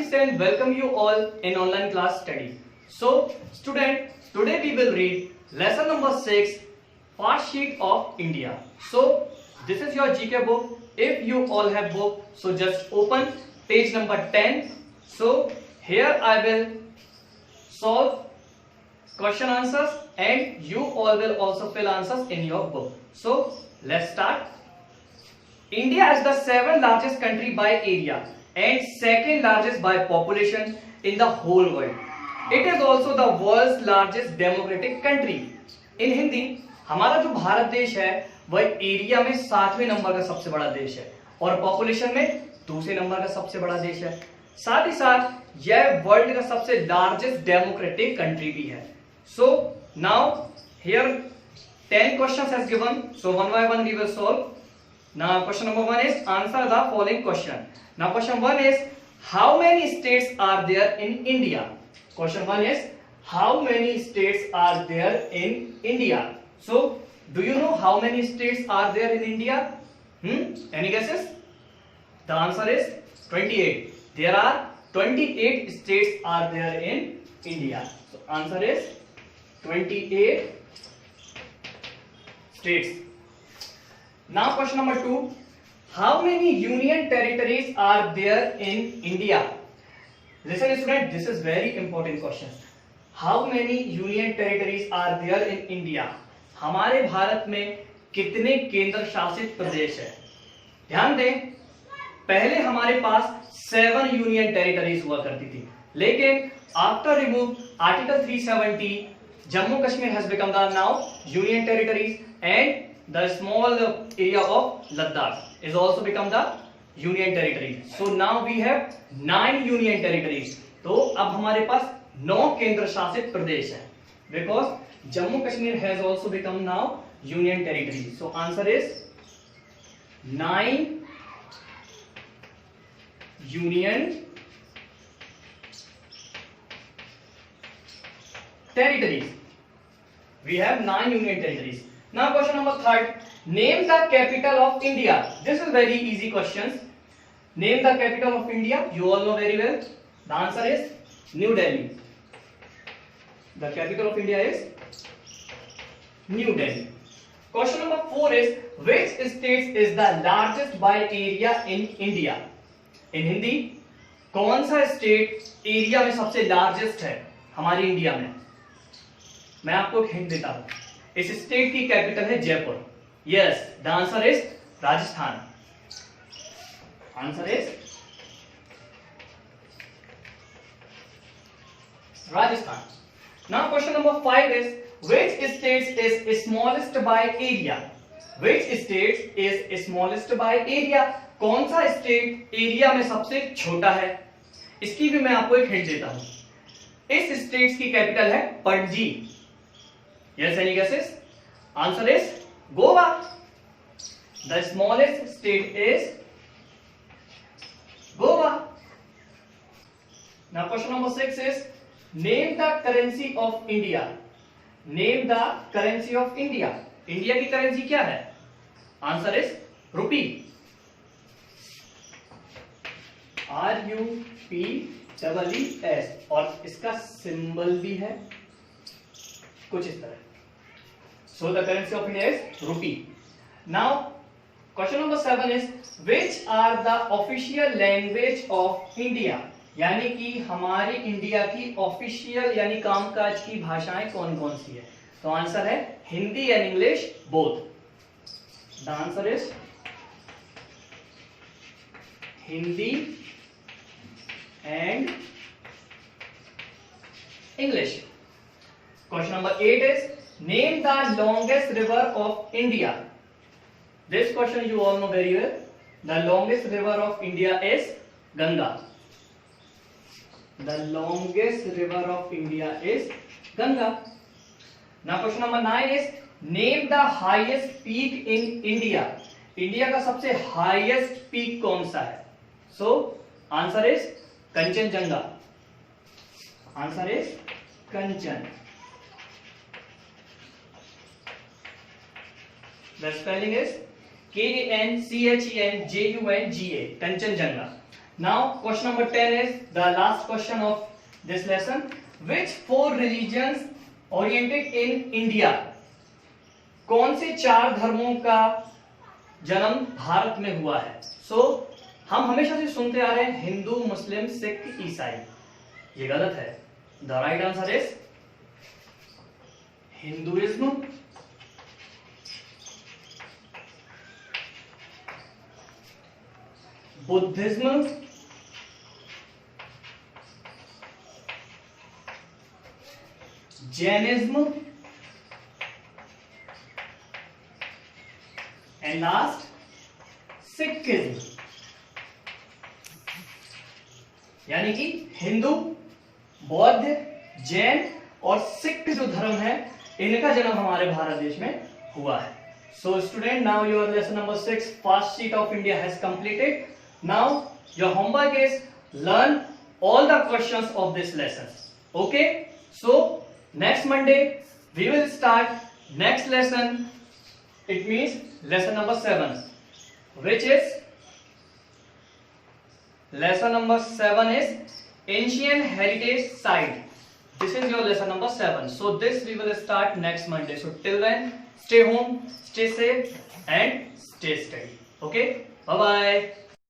Rajesh and welcome you all in online class study. So, student, today we will read lesson number 6, First Sheet of India. So, this is your GK book. If you all have book, so just open page number 10. So, here I will solve question answers and you all will also fill answers in your book. So, let's start. India is the 7th largest country by area and 2nd largest by population in the whole world. It is also the world's largest democratic country. In Hindi, हमारा जो भारत देश है वह area में 7वें number का सबसे बड़ा देश है और पॉपुलेशन में दूसरे नंबर का सबसे बड़ा देश है। साथ ही साथ यह वर्ल्ड का सबसे लार्जेस्ट डेमोक्रेटिक कंट्री भी है। So now here 10 questions has given. So one by one we will solve. Now question number 1 is answer the following question. Now question 1 is how many states are there in India? Question 1 is how many states are there in India? So do you know how many states are there in India? Any guesses? The answer is 28. There are 28 states are there in India. So answer is 28 states. Now question number 2. How many union territories are there in India? Listen student, this is very important question. How many union territories are there in India? हमारे भारत में कितने केंद्र शासित प्रदेश है? ध्यान दें, पहले हमारे पास 7 यूनियन टेरिटरीज हुआ करती थी, लेकिन after remove article 370 Jammu Kashmir has become the now union territories and the small area of Ladakh is also become the union territory. So now we have 9 union territories. तो अब हमारे पास 9 केंद्र शासित प्रदेश है because Jammu Kashmir has also become now union territory. So answer is 9 union territories. We have 9 union territories. Now question number 3. Name the capital of India. This is very easy questions. Name the capital of India. You all know very well. The answer is New Delhi. The capital of India is New Delhi. Question number 4 is which state is the largest by area in India? In Hindi, कौन सा state area में सबसे largest है हमारी India में? मैं आपको एक हिंट देता हूं. इस स्टेट की कैपिटल है Jaipur. Yes, the answer is Rajasthan. Answer is Rajasthan. Now question number 5 is which state is smallest by area? Which state is smallest by area? कौन सा स्टेट एरिया में सबसे छोटा है? इसकी भी मैं आपको एक हिंट देता हूं. इस स्टेट की कैपिटल है Panaji. Yes, any guesses? Answer is Goa. The smallest state is Goa. Now question number 6 is name the currency of India. Name the currency of India. India की करेंसी क्या है? Answer is rupee. RUPEES और इसका symbol भी है कुछ इस तरह. So the currency of India is rupee. Now question number 7 is which are the official language of India? यानी कि हमारी इंडिया की ऑफिशियल यानी कामकाज की भाषाएं कौन कौन सी है? तो आंसर है Hindi and English both. The answer is Hindi and English. Question number 8 is name the longest river of India. This question you all know very well. The longest river of India is Ganga. The longest river of India is Ganga. Now question number 9 is name the highest peak in India. India का सबसे highest peak कौन सा है? So answer is Kanchenjunga. Answer is Kanchan. The spelling is Kanchenjunga. Kanchenjunga. Now question number 10 is the last question of this lesson. Which four religions oriented in India? कौन से चार धर्मों का जन्म भारत में हुआ है? हम हमेशा से सुनते आ रहे हैं हिंदू, मुस्लिम, सिख, ईसाई. ये गलत है. The right answer is Hinduism, Buddhism, Jainism and last Sikhism. यानी कि हिंदू, बौद्ध, जैन और सिख जो धर्म है इनका जन्म हमारे भारत देश में हुआ है. So student, now your lesson number 6 fast sheet of India has completed. Now your homework is learn all the questions of this lesson. Okay, so next Monday we will start next lesson. It means lesson number 7, which is lesson number 7 is ancient heritage site. This is your lesson number 7. So this we will start next Monday. So till then, stay home, stay safe and stay steady. Okay, bye bye.